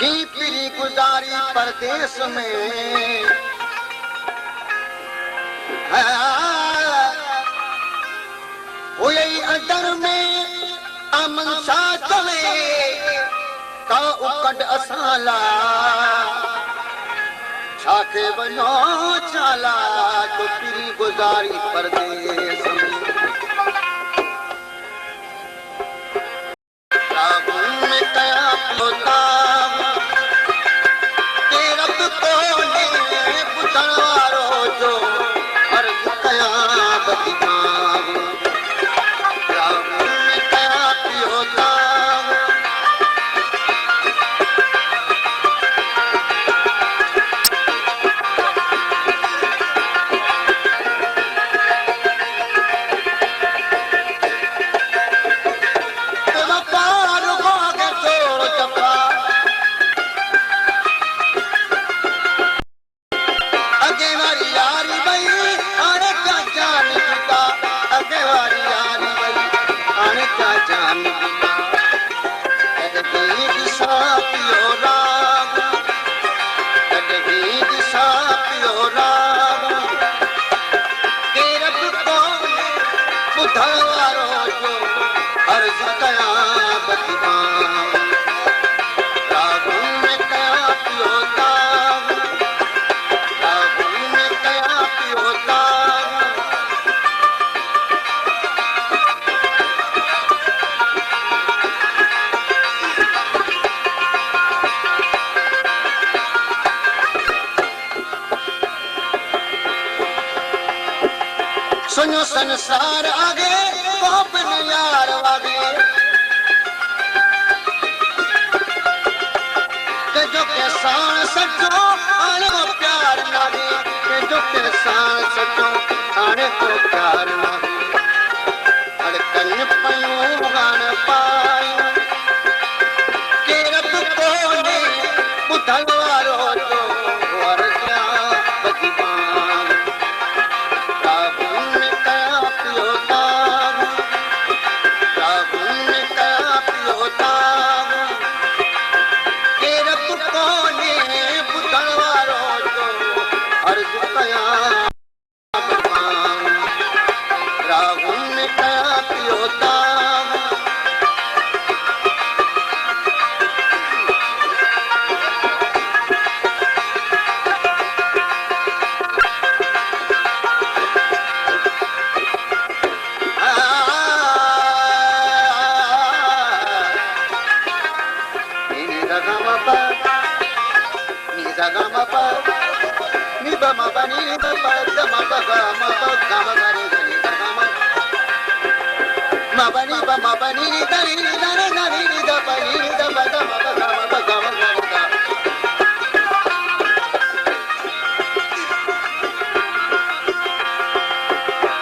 की पीरी गुजारी परदेस में हुए अंदर में अमन सा चले का उकड़ असाला छाके बनो चाला तो पीरी गुजारी परदेस में राहुल में कया होता तेरा तो कोने बुझण वारो जो अर्ज कया बदनाम सुनो संसार आगे कोपन यार वागे के जो के सान सचो आने को प्यार लागे के जो के सान सचो आने को प्यार लागे अड़कन पयूं गान पाई के रब कोने बुधल वारो जो वरजा बदीवान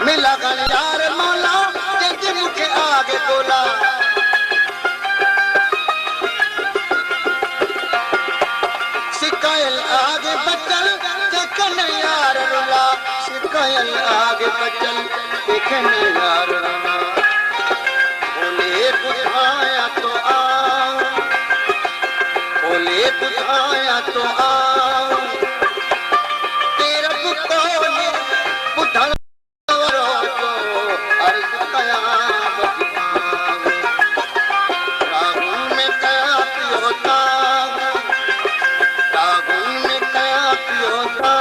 मिला गन यार मौला जंहिंजे मूंखे आगे बोला सिकायल आगे बचल देखन यार रुला सिकायल आगे बचल देखन यार रुला बोले बुझाया तो आओ बोले बुझाया तो आओ तेरा कोने बुझा राहुल में कया पियोता